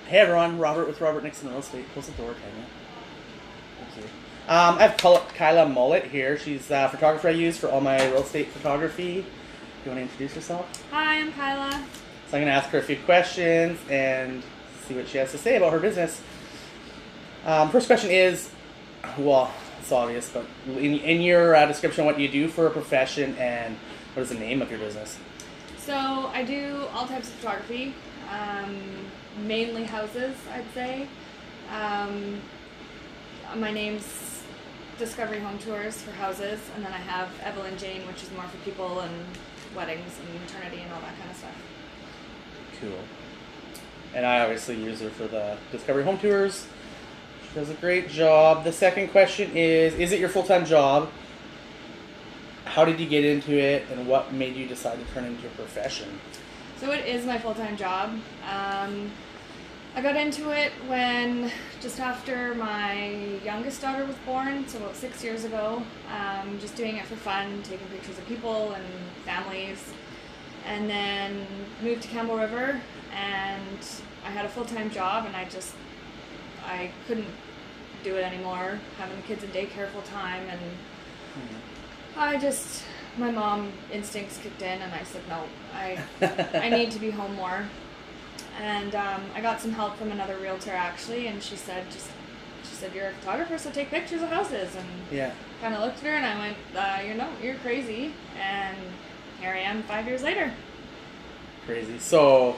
Hey everyone, Robert with Robert Nixon Real Estate. Close the door, can you? Thank you. I have Kyla Mullet here. She's a photographer I use for all my real estate photography. You want to introduce yourself? Hi, I'm Kyla. So I'm going to ask her a few questions and see what she has to say about her business. First question is, well, it's obvious, but in your description, what do you do for a profession and what is the name of your business? So I do all types of photography, mainly houses, I'd say. My name's Discovery Home Tours for houses, and then I have Evelyn Jane, which is more for people and weddings and maternity and all that kind of stuff. Cool. And I obviously use her for the Discovery Home Tours. She does a great job. The second question is it your full-time job? How did you get into it, and what made you decide to turn it into a profession? So it is my full-time job. I got into it when, just after my youngest daughter was born, so about 6 years ago, just doing it for fun, taking pictures of people and families, and then moved to Campbell River, and I had a full-time job, and I couldn't do it anymore, having the kids in daycare full-time, and my mom instincts kicked in, and I said, no, I need to be home more. And I got some help from another realtor, actually, and she said, you're a photographer, so take pictures of houses. And kind of looked at her, and I went, you're crazy. And here I am 5 years later. Crazy. So...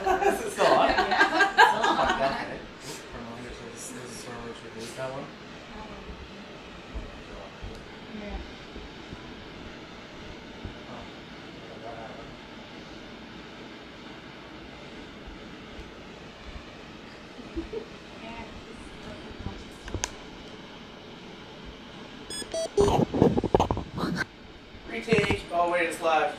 This is still on? Yeah. Okay. This is where we should use that one. Yeah. Retake. Oh wait, it's live.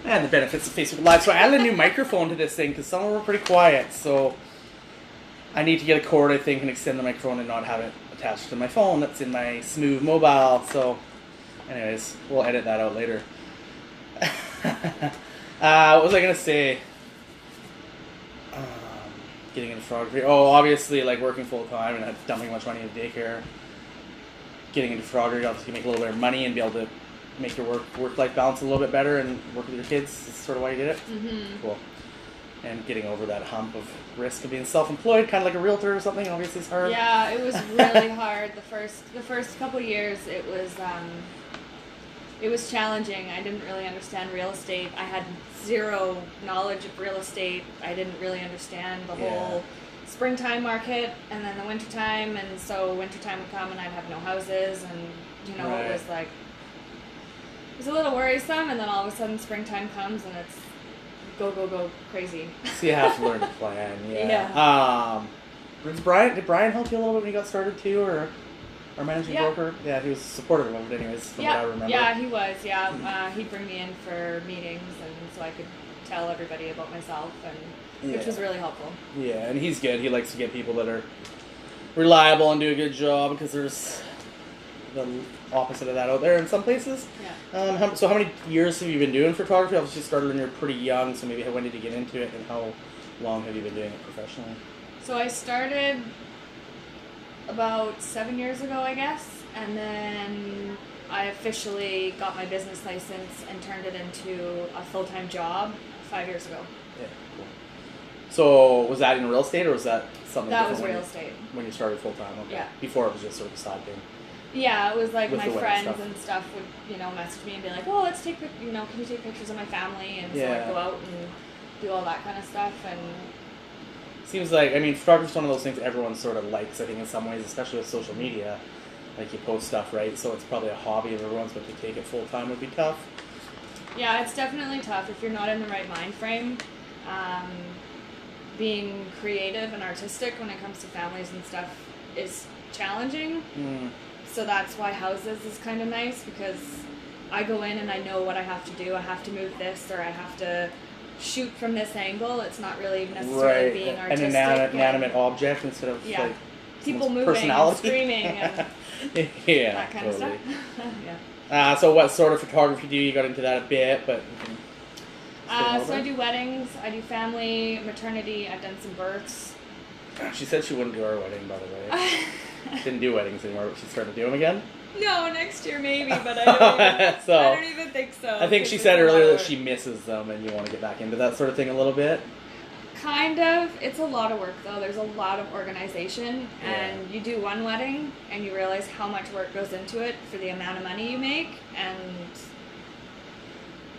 And the benefits of Facebook Live. So I added a new microphone to this thing because some of them were pretty quiet. So I need to get a cord, I think, and extend the microphone and not have it attached to my phone that's in my Smooth mobile. So anyways, we'll edit that out later. What was I going to say? Getting into photography. Oh, obviously, like working full time and dumping much money into daycare. Getting into photography, obviously, you make a little bit of money and be able to make your work-life balance a little bit better and work with your kids. That's sort of why you did it. Mm-hmm. Cool. And getting over that hump of risk of being self-employed, kind of like a realtor or something, obviously is hard. Yeah, it was really hard. The first couple of years, it was challenging. I didn't really understand real estate. I had zero knowledge of real estate. I didn't really understand the whole springtime market and then the wintertime, and so wintertime would come and I'd have no houses, and Right. it was a little worrisome, and then all of a sudden springtime comes and it's go crazy. So you have to learn to plan. Yeah. Did Brian help you a little bit when you got started too, or our managing broker? Yeah, he was supportive of it anyways, from what I remember. Yeah, he was. Yeah, he'd bring me in for meetings, and so I could tell everybody about myself, and which was really helpful. Yeah, and he's good. He likes to get people that are reliable and do a good job, because there's the opposite of that out there in some places. Yeah. So how many years have you been doing photography? Obviously you started when you were pretty young, so maybe when did you get into it, and how long have you been doing it professionally? So I started about 7 years ago, I guess, and I officially got my business license and turned it into a full-time job 5 years ago. Yeah, cool. So was that in real estate, or was that something That different was real estate. when you started full-time? Okay. Yeah. Before it was just sort of a side thing. Yeah, it was like With my the wedding friends stuff. and stuff would, message me and be like, "Oh, let's take, can you take pictures of my family?" And so I'd go out and do all that kind of stuff. And seems like, photography's one of those things everyone sort of likes, I think, in some ways, especially with social media. Like, you post stuff, right? So it's probably a hobby of everyone's, but to take it full-time would be tough. Yeah, it's definitely tough if you're not in the right mind frame. Being creative and artistic when it comes to families and stuff is challenging. So that's why houses is kind of nice, because I go in and I know what I have to do. I have to move this, or I have to shoot from this angle. It's not really necessarily Right. being An artistic. inanimate object instead of Yeah. like People someone's moving and personality. screaming and Yeah, that kind totally. of stuff. Yeah. So what sort of photography do you? You got into that a bit, but you can stay over So I it. do weddings, I do family, maternity, I've done some births. She said she wouldn't do our wedding, by the way. Didn't do weddings anymore, but she's starting to do them again. No, next year maybe, but I don't even, So, I don't even think so. I think 'cause she it's said a lot earlier of that work. she misses them and you want to get back into that sort of thing a little bit. Kind of. It's a lot of work though. There's a lot of organization, Yeah. and you do one wedding and you realize how much work goes into it for the amount of money you make, and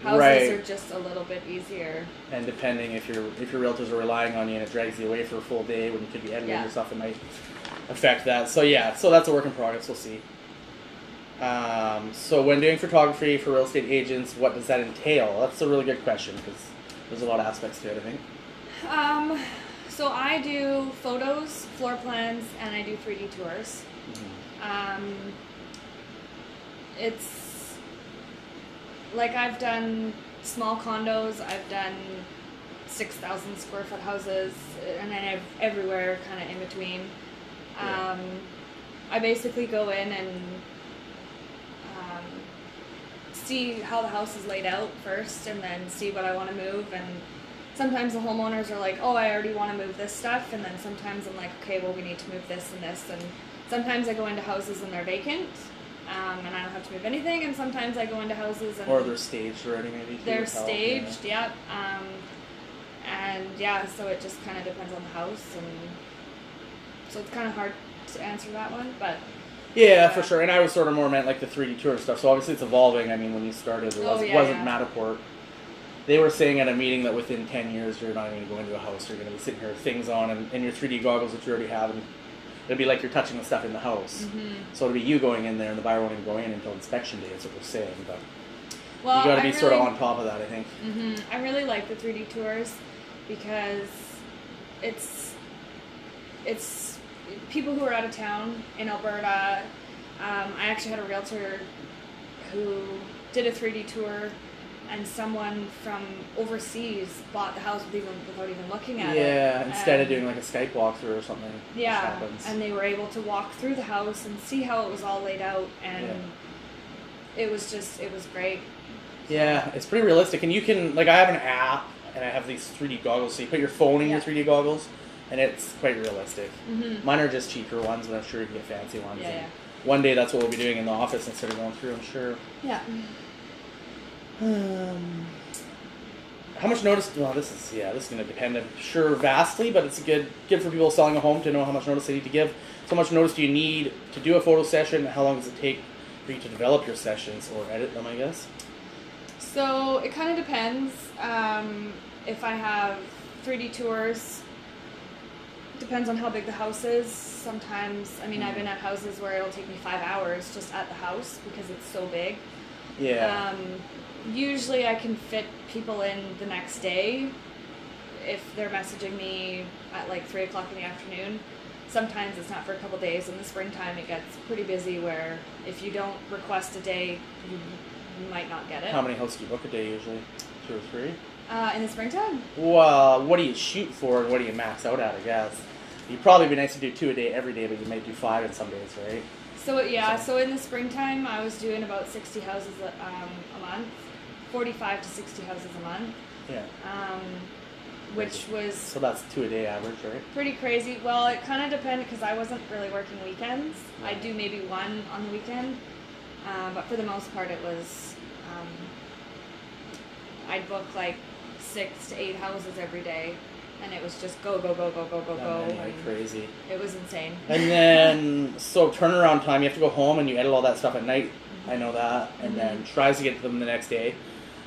houses Right. are just a little bit easier. And depending if your realtors are relying on you and it drags you away for a full day when you could be editing Yeah. your stuff, it might affect that. So yeah, so that's a work in progress. We'll see. So when doing photography for real estate agents, what does that entail? That's a really good question because there's a lot of aspects to it, I think. So I do photos, floor plans, and I do 3D tours. It's like I've done small condos, I've done 6,000 square foot houses, and then I've everywhere kind of in between. Yeah. I basically go in and see how the house is laid out first, and then see what I want to move. And sometimes the homeowners are like, oh, I already want to move this stuff, and then sometimes I'm like, okay, well, we need to move this and this. And sometimes I go into houses and they're vacant, and I don't have to move anything, and sometimes I go into houses and Or they're staged already, maybe. Too, they're with how- staged, yep. And yeah, so it just kind of depends on the house, and so it's kind of hard to answer that one, but Yeah, for sure. And I was sort of more meant like the 3D tour stuff. So obviously it's evolving. I mean, when you started, it Oh, yeah, wasn't yeah. Matterport. They were saying at a meeting that within 10 years, you're not even going to go into a house. You're going to be sitting here with things on and your 3D goggles that you already have. And it'll be like you're touching the stuff in the house. Mm-hmm. So it'll be you going in there and the buyer won't even go in until inspection day, is what they're saying. But well, you got to be I sort of really- on top of that, I think. I really like the 3D tours because it's people who are out of town in Alberta. I actually had a realtor who did a 3D tour, and someone from overseas bought the house without even looking at it. Yeah, instead of And- doing like a Skype walkthrough or something. which Yeah, happens. and they were able to walk through the house and see how it was all laid out, and it was great. Yeah, it's pretty realistic, and you can I have an app, and I have these 3D goggles. So you put your phone in your 3D goggles, and it's quite realistic. Mm-hmm. Mine are just cheaper ones, but I'm sure you can get fancy ones. Yeah, and yeah. One day that's what we'll be doing in the office instead of going through. I'm sure. Yeah. How much notice? Well, this is going to depend. I'm sure vastly, but it's good for people selling a home to know how much notice they need to give. So how much notice do you need to do a photo session? How long does it take for you to develop your sessions or edit them? I guess. So it kind of depends. If I have 3D tours, depends on how big the house is. Sometimes, I've been at houses where it'll take me 5 hours just at the house because it's so big. Yeah. Usually I can fit people in the next day if they're messaging me at like 3 o'clock in the afternoon. Sometimes it's not for a couple days. In the springtime it gets pretty busy where if you don't request a day, you might not get it. How many houses do you book a day usually? 2 or 3? In the springtime? Well, what do you shoot for and what do you max out at, I guess? You'd probably be nice to do 2 a day every day, but you might do 5 in some days, right? So in the springtime I was doing about 60 houses a month, 45 to 60 houses a month, Yeah. which was So that's 2 a day average, right? pretty crazy. Well, it kind of depended because I wasn't really working weekends. I'd do maybe one on the weekend, but for the most part it was, I'd book like 6 to 8 houses every day, and it was just go, go, go, go, go, go, go. Like and crazy. it was insane. And then, so turnaround time, you have to go home and you edit all that stuff at night. I know that. And then tries to get to them the next day.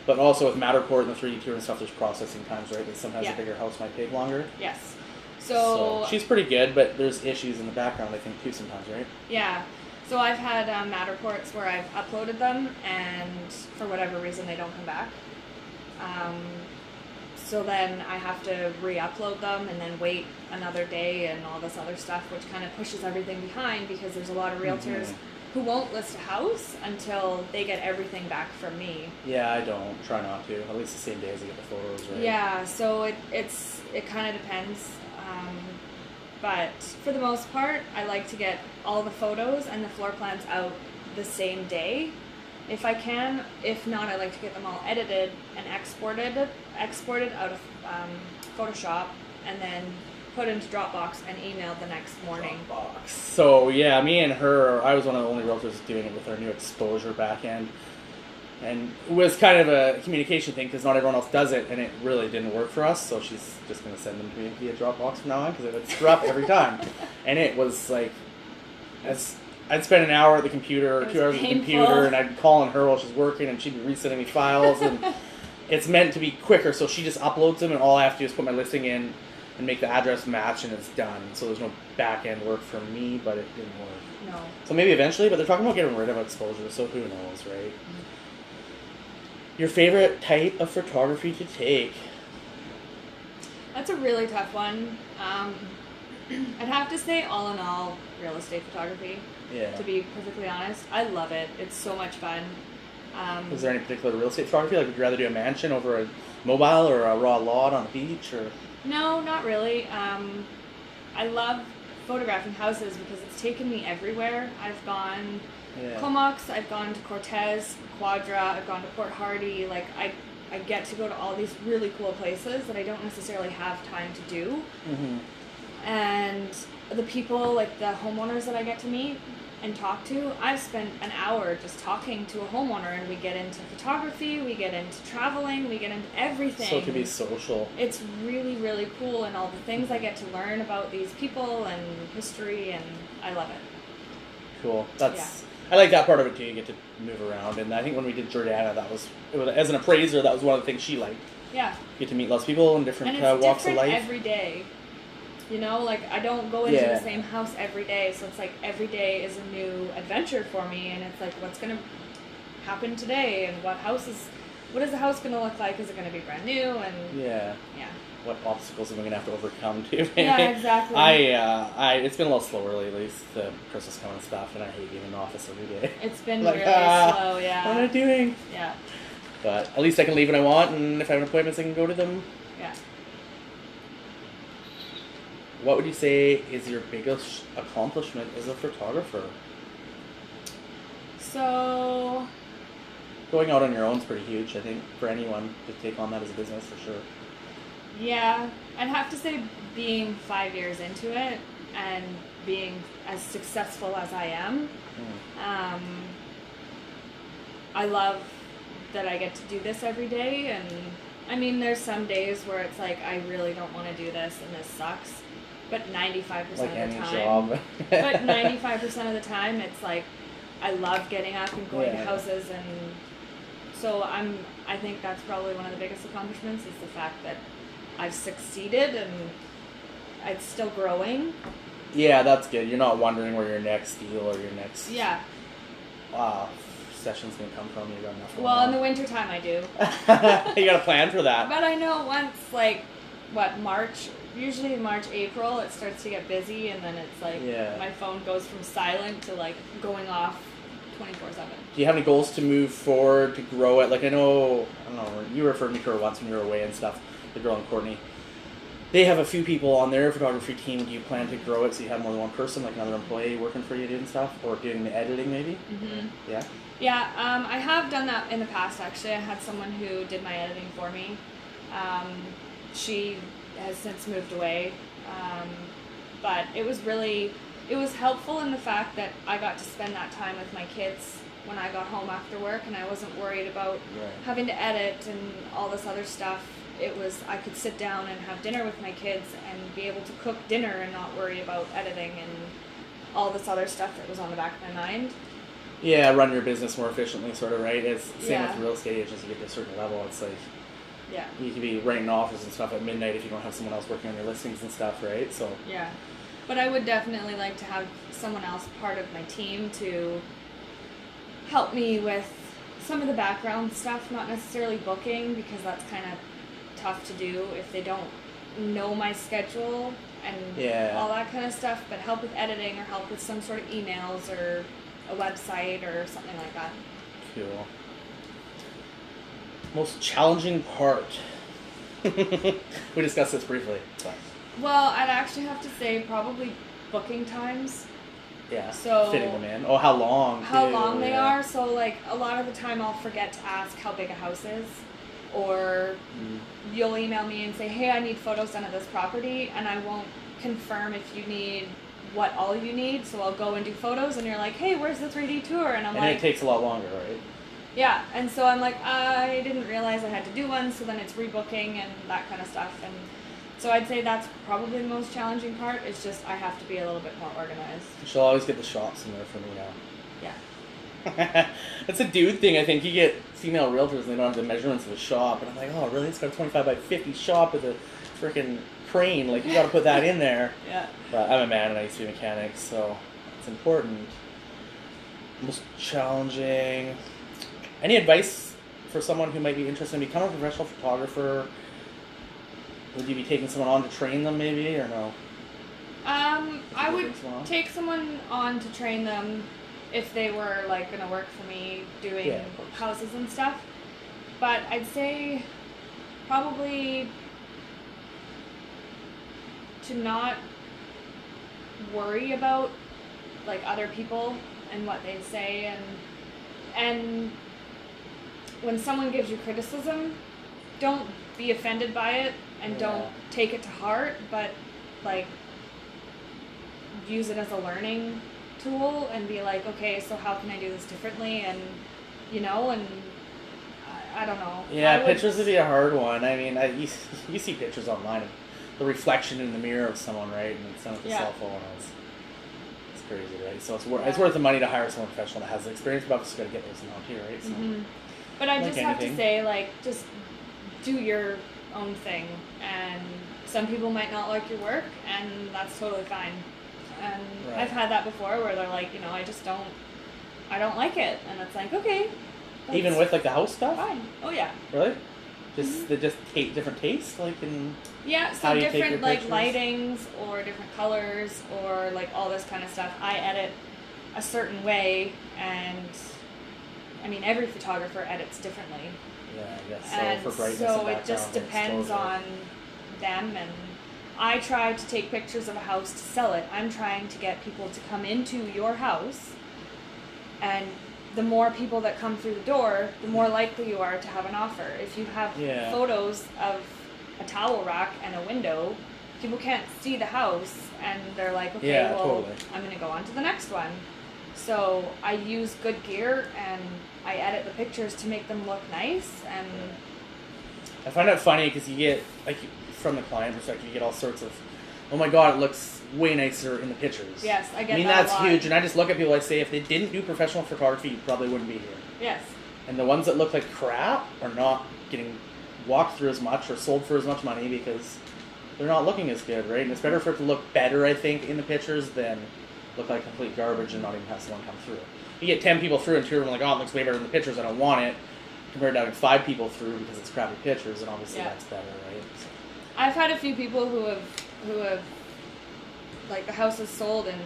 But also with Matterport and the 3D tour and stuff, there's processing times, right? That sometimes Yeah. a bigger house might take longer. Yes. So she's pretty good, but there's issues in the background, I think, too, sometimes, right? Yeah. So I've had Matterports where I've uploaded them, and for whatever reason they don't come back. so then I have to re-upload them and then wait another day and all this other stuff, which kind of pushes everything behind because there's a lot of realtors who won't list a house until they get everything back from me. Yeah, I don't. Try not to. At least the same day as I get the photos, right? Yeah, so it kind of depends. But for the most part, I like to get all the photos and the floor plans out the same day, if I can. If not, I like to get them all edited and exported out of Photoshop, and then put into Dropbox and emailed the next morning. Dropbox. So yeah, me and her, I was one of the only realtors doing it with our new exposure back end. And it was kind of a communication thing because not everyone else does it, and it really didn't work for us. So she's just going to send them to me via Dropbox from now on because it would screw up every time. And it was like, I'd spend an hour at the computer or 2 hours at the computer, and I'd call on her while she's working, and she'd be resending me files. And it's meant to be quicker, so she just uploads them, and all I have to do is put my listing in and make the address match, and it's done. So there's no back end work for me, but it didn't work. No. So maybe eventually, but they're talking about getting rid of exposure, so who knows, right? Your favorite type of photography to take? That's a really tough one. I'd have to say, all in all, real estate photography. Yeah. To be perfectly honest, I love it. It's so much fun. Is there any particular real estate photography? Like, would you rather do a mansion over a mobile or a raw lot on the beach, or? No, not really. I love photographing houses because it's taken me everywhere. I've gone Comox, I've gone to Cortez, Quadra, I've gone to Port Hardy. Like, I get to go to all these really cool places that I don't necessarily have time to do. Mm-hmm. And the people, like the homeowners that I get to meet and talk to, I've spent an hour just talking to a homeowner, and we get into photography, we get into traveling, we get into everything. So it can be social. It's really, really cool, and all the things I get to learn about these people and history, and I love it. Cool. I like that part of it too. You get to move around, and I think when we did Jordana, that was as an appraiser, that was one of the things she liked. Yeah. You get to meet lots of people in different walks of life. Every day. You know, like, I don't go into the same house every day, so it's like every day is a new adventure for me, and it's like, what's going to happen today, and what is the house going to look like? Is it going to be brand new? And yeah. What obstacles am I going to have to overcome too? Yeah, exactly. It's been a little slower lately. The Christmas coming and stuff, and I hate being in the office every day. It's been really slow, yeah. What am I doing? Yeah. But at least I can leave when I want, and if I have appointments, I can go to them. Yeah. What would you say is your biggest accomplishment as a photographer? So, going out on your own is pretty huge, I think, for anyone to take on that as a business, for sure. Yeah, I'd have to say being 5 years into it and being as successful as I am, I love that I get to do this every day. And I mean, there's some days where it's like, I really don't want to do this and this sucks. But 95% of the time, but 95% of the time, it's like, I love getting up and going to houses, and so I think that's probably one of the biggest accomplishments, is the fact that I've succeeded and it's still growing. Yeah, that's good. You're not wondering where your next deal or your next session's gonna come from. You got enough. Well, in the wintertime I do. You got a plan for that. But I know once, like, March. Usually in March, April, it starts to get busy, and then it's like my phone goes from silent to like going off 24/7. Do you have any goals to move forward to grow it? Like, I don't know, you referred me to her once when you were away and stuff, the girl and Courtney. They have a few people on their photography team. Do you plan to grow it so you have more than one person, like another employee working for you doing stuff, or doing the editing maybe? Mm-hmm. Yeah? Yeah, I have done that in the past, actually. I had someone who did my editing for me. She has since moved away, but it was helpful in the fact that I got to spend that time with my kids when I got home after work, and I wasn't worried about having to edit and all this other stuff. I could sit down and have dinner with my kids and be able to cook dinner and not worry about editing and all this other stuff that was on the back of my mind. Yeah, run your business more efficiently, sort of, right? It's same with real estate agents. You get to a certain level, it's like, you can be renting offices and stuff at midnight if you don't have someone else working on your listings and stuff, right? So yeah, but I would definitely like to have someone else part of my team to help me with some of the background stuff, not necessarily booking, because that's kind of tough to do if they don't know my schedule and all that kind of stuff, but help with editing or help with some sort of emails or a website or something like that. Cool. Most challenging part? We discussed this briefly. So. Well, I'd actually have to say probably booking times. Yeah, so fitting them in. Oh, how long? How long they are. So, like, a lot of the time I'll forget to ask how big a house is. Or you'll email me and say, hey, I need photos done at this property, and I won't confirm if you need what all you need. So I'll go and do photos, and you're like, hey, where's the 3D tour? And I'm like... And it takes a lot longer, right? Yeah, and so I'm like, I didn't realize I had to do one, so then it's rebooking and that kind of stuff. And so I'd say that's probably the most challenging part, is just I have to be a little bit more organized. She'll always get the shots in there for me now. Yeah. That's a dude thing, I think. You get female realtors and they don't have the measurements of a shop. And I'm like, oh, really? It's got a 25 by 50 shop with a freaking crane. Like, you got to put that in there. Yeah. But I'm a man and I used to be a mechanic, so it's important. Most challenging... Any advice for someone who might be interested in becoming a professional photographer? Would you be taking someone on to train them, maybe, or no? I would take someone on to train them if they were, like, going to work for me doing houses and stuff. But I'd say probably to not worry about, like, other people and what they say, and when someone gives you criticism, don't be offended by it and don't take it to heart, but, like, use it as a learning tool and be like, okay, so how can I do this differently? And, you know, and I don't know. Yeah, pictures would be a hard one. I mean, you see pictures online of the reflection in the mirror of someone, right? And it's done with a cell phone. It's crazy, right? So it's worth the money to hire someone professional that has the experience, but obviously got to get those amount here, right? So, but I just have to say, like, just do your own thing. And some people might not like your work, and that's totally fine. And I've had that before where they're like, you know, I don't like it. And it's like, okay. Even with, like, the house stuff? Fine. Oh, yeah. Really? They just take different tastes, like, in so different, like, lightings or different colors or, like, all this kind of stuff. I edit a certain way, and I mean, every photographer edits differently. Yeah, I guess so. And for brightness so and it just depends on them. And I try to take pictures of a house to sell it. I'm trying to get people to come into your house, and the more people that come through the door, the more likely you are to have an offer. If you have photos of a towel rack and a window, people can't see the house, and they're like, okay, I'm going to go on to the next one. So I use good gear, and I edit the pictures to make them look nice. And I find it funny because you get, like, from the client perspective, you get all sorts of, oh my god, it looks way nicer in the pictures. Yes, I get that. I mean, that's huge, and I just look at people, I say, if they didn't do professional photography, you probably wouldn't be here. Yes. And the ones that look like crap are not getting walked through as much or sold for as much money because they're not looking as good, right? And it's better for it to look better, I think, in the pictures than look like complete garbage and not even have someone come through. You get 10 people through and 2 of them are like, oh, it looks way better in the pictures, I don't want it, compared to having 5 people through because it's crappy pictures, and obviously that's better, right? So. I've had a few people who have like, the house is sold in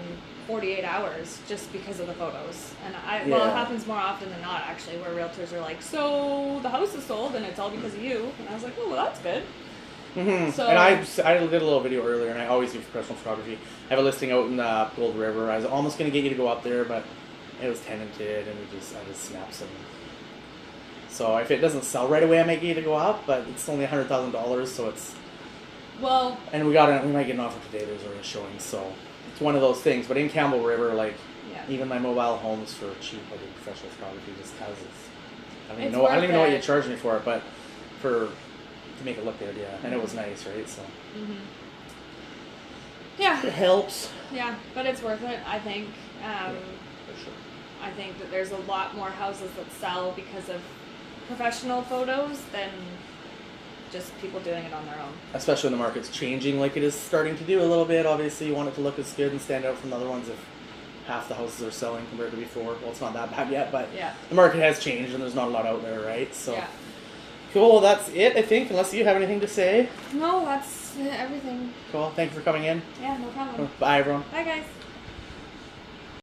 48 hours just because of the photos. And it happens more often than not, actually, where realtors are like, so the house is sold and it's all because of you. And I was like, oh, well, that's good. Mm-hmm. So, and I did a little video earlier, and I always do professional photography. I have a listing out in the Gold River. I was almost going to get you to go up there, but it was tenanted, and I just snapped some. So if it doesn't sell right away, I might get you to go up, but it's only $100,000, so it's... Well... And we might get an offer today. There's already a showing, so it's one of those things. But in Campbell River, like, even my mobile homes for cheap, I do professional photography just because I don't even know what you charge me for it, but to make it look good, and it was nice, right? So yeah, it helps. Yeah, but it's worth it, I think. For sure. I think that there's a lot more houses that sell because of professional photos than just people doing it on their own. Especially when the market's changing like it is starting to do a little bit. Obviously, you want it to look as good and stand out from the other ones if half the houses are selling compared to before. Well, it's not that bad yet, but the market has changed and there's not a lot out there, right? So Cool. That's it, I think, unless you have anything to say. No, that's everything. Cool. Thank you for coming in. Yeah, no problem. Bye, everyone. Bye, guys.